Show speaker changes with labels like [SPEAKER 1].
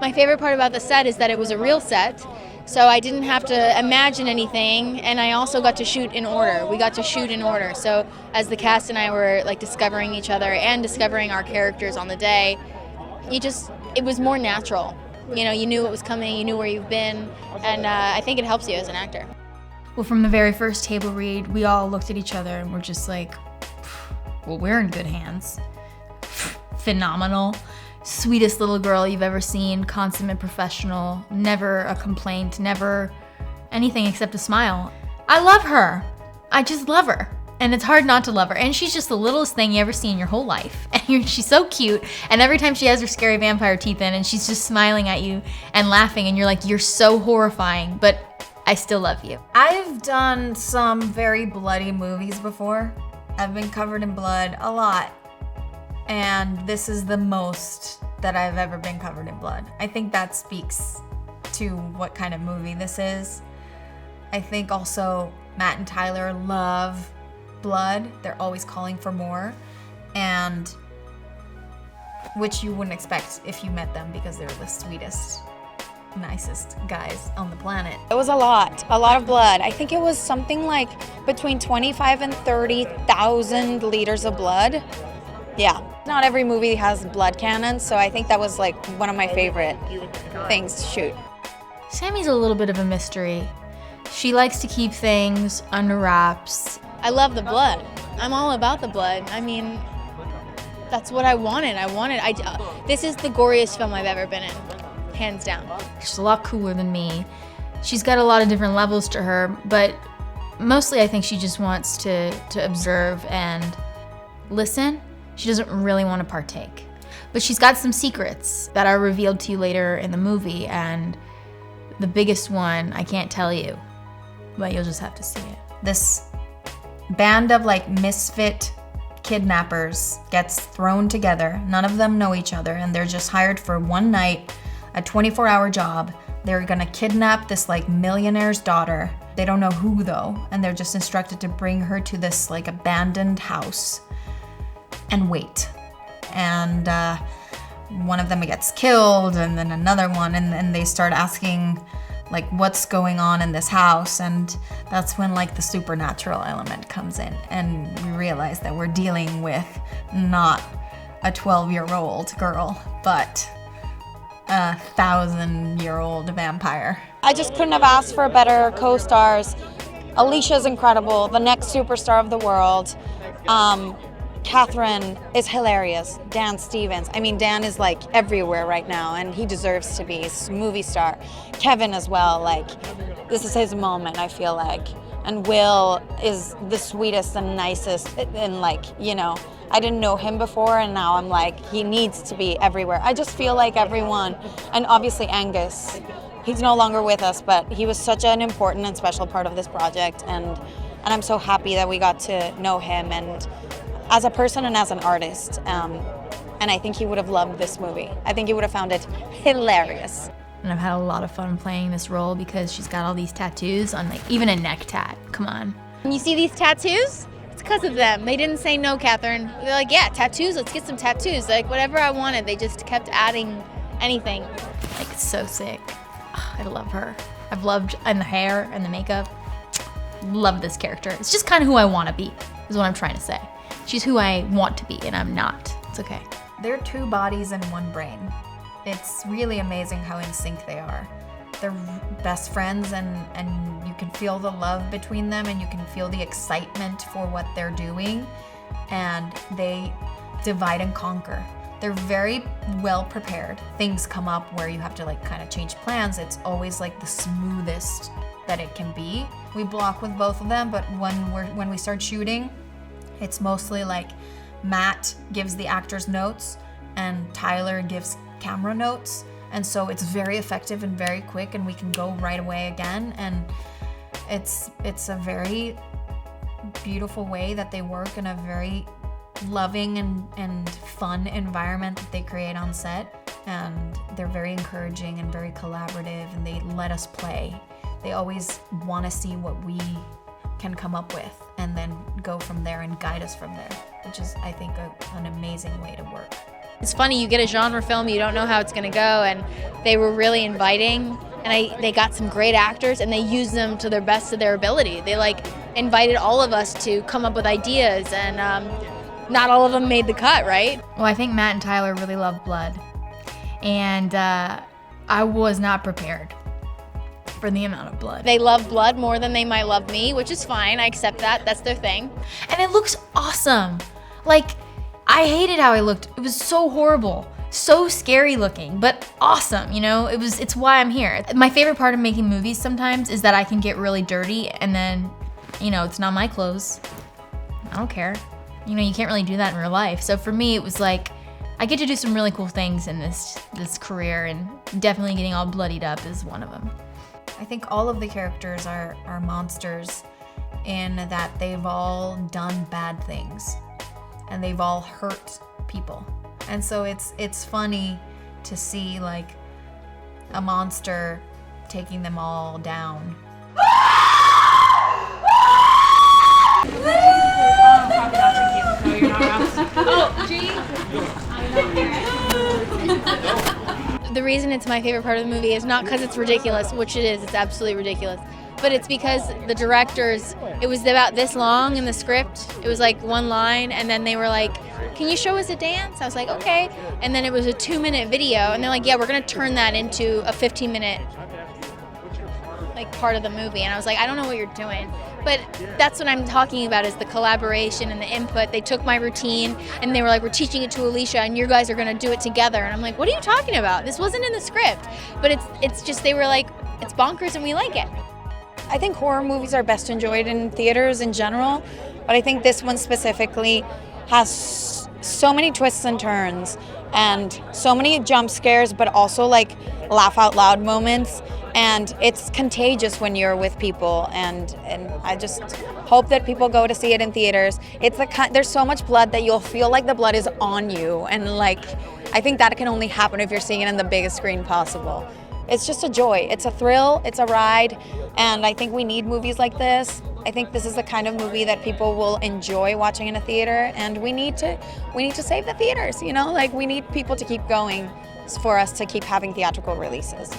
[SPEAKER 1] My favorite part about the set is that it was a real set, so I didn't have to imagine anything, and I also got to shoot in order. We got to shoot in order. So as the cast and I were like discovering each other and discovering our characters on the day, it was more natural. You know, you knew what was coming, you knew where you've been, and I think it helps you as an actor.
[SPEAKER 2] Well, from the very first table read, we all looked at each other and we're just like, well, we're in good hands. Phenomenal. Sweetest little girl you've ever seen, consummate professional, never a complaint, never anything except a smile. I love her. I just love her. And it's hard not to love her. And she's just the littlest thing you ever see in your whole life. And she's so cute. And every time she has her scary vampire teeth in and she's just smiling at you and laughing and you're like, you're so horrifying, but I still love you.
[SPEAKER 3] I've done some very bloody movies before. I've been covered in blood a lot. And this is the most that I've ever been covered in blood. I think that speaks to what kind of movie this is. I think also Matt and Tyler love blood. They're always calling for more, and which you wouldn't expect if you met them because they're the sweetest, nicest guys on the planet.
[SPEAKER 4] It was a lot of blood. I think it was something like between 25 and 30,000 liters of blood. Yeah. Not every movie has blood cannons, so I think that was like one of my favorite things to shoot.
[SPEAKER 2] Sammy's a little bit of a mystery. She likes to keep things under wraps.
[SPEAKER 1] I love the blood. I'm all about the blood. I mean, that's what I wanted. This is the goriest film I've ever been in, hands down.
[SPEAKER 2] She's a lot cooler than me. She's got a lot of different levels to her, but mostly I think she just wants to observe and listen. She doesn't really want to partake. But she's got some secrets that are revealed to you later in the movie, and the biggest one, I can't tell you, but you'll just have to see it.
[SPEAKER 3] This band of like misfit kidnappers gets thrown together. None of them know each other, and they're just hired for one night, a 24-hour job. They're gonna kidnap this like millionaire's daughter. They don't know who though, and they're just instructed to bring her to this like abandoned house and wait. And one of them gets killed, and then another one, and then they start asking like what's going on in this house, and that's when like the supernatural element comes in, and we realize that we're dealing with not a 12-year-old girl, but a 1,000-year-old vampire.
[SPEAKER 4] I just couldn't have asked for better co-stars. Alicia's incredible, the next superstar of the world. Kathryn is hilarious. Dan Stevens. I mean, Dan is like everywhere right now, and he deserves to be a movie star. Kevin as well. Like, this is his moment, I feel like. And Will is the sweetest and nicest, and like, you know, I didn't know him before, and now I'm like, he needs to be everywhere. I just feel like everyone, and obviously Angus. He's no longer with us, but he was such an important and special part of this project, and I'm so happy that we got to know him and as a person and as an artist, and I think he would have loved this movie. I think he would have found it hilarious.
[SPEAKER 2] And I've had a lot of fun playing this role because she's got all these tattoos on, like, even a neck tat. Come on.
[SPEAKER 1] When you see these tattoos, it's because of them. They didn't say no, Kathryn. They're like, yeah, tattoos, let's get some tattoos. Like, whatever I wanted, they just kept adding anything.
[SPEAKER 2] Like, it's so sick. I love her. I've loved, and the hair and the makeup. Love this character. It's just kind of who I want to be, is what I'm trying to say. She's who I want to be, and I'm not. It's okay.
[SPEAKER 3] They're two bodies and one brain. It's really amazing how in sync they are. They're best friends, and you can feel the love between them, and you can feel the excitement for what they're doing, and they divide and conquer. They're very well prepared. Things come up where you have to like kind of change plans. It's always like the smoothest that it can be. We block with both of them, but when we start shooting, it's mostly like Matt gives the actors notes and Tyler gives camera notes. And so it's very effective and very quick, and we can go right away again. And it's a very beautiful way that they work, in a very loving and fun environment that they create on set. And they're very encouraging and very collaborative, and they let us play. They always want to see what we can come up with and then go from there and guide us from there, which is, I think, an amazing way to work.
[SPEAKER 1] It's funny, you get a genre film, you don't know how it's going to go, and they were really inviting, and they got some great actors, and they used them to their best of their ability. They like invited all of us to come up with ideas, and not all of them made the cut, right?
[SPEAKER 2] Well, I think Matt and Tyler really love blood, and I was not prepared for the amount of blood.
[SPEAKER 1] They love blood more than they might love me, which is fine. I accept that. That's their thing.
[SPEAKER 2] And it looks awesome. Like, I hated how it looked. It was so horrible, so scary looking, but awesome, you know? It's why I'm here. My favorite part of making movies sometimes is that I can get really dirty and then, you know, it's not my clothes. I don't care. You know, you can't really do that in real life. So for me, it was like, I get to do some really cool things in this career, and definitely getting all bloodied up is one of them.
[SPEAKER 3] I think all of the characters are monsters in that they've all done bad things and they've all hurt people. And so it's funny to see like a monster taking them all down.
[SPEAKER 1] The reason it's my favorite part of the movie is not because it's ridiculous, which it is, it's absolutely ridiculous, but it's because the directors, it was about this long in the script. It was like one line, and then they were like, can you show us a dance? I was like, okay. And then it was a 2-minute video, and they're like, yeah, we're gonna turn that into a 15-minute like part of the movie. And I was like, I don't know what you're doing. But that's what I'm talking about, is the collaboration and the input. They took my routine and they were like, we're teaching it to Alicia and you guys are gonna do it together. And I'm like, what are you talking about? This wasn't in the script. But it's just, they were like, it's bonkers and we like it.
[SPEAKER 4] I think horror movies are best enjoyed in theaters in general, but I think this one specifically has so many twists and turns and so many jump scares, but also like laugh out loud moments. And it's contagious when you're with people, and I just hope that people go to see it in theaters. It's there's so much blood that you'll feel like the blood is on you, and like I think that can only happen if you're seeing it in the biggest screen possible. It's just a joy. It's a thrill. It's a ride, and I think we need movies like this. I think this is the kind of movie that people will enjoy watching in a theater, and we need to save the theaters. You know, like we need people to keep going for us to keep having theatrical releases.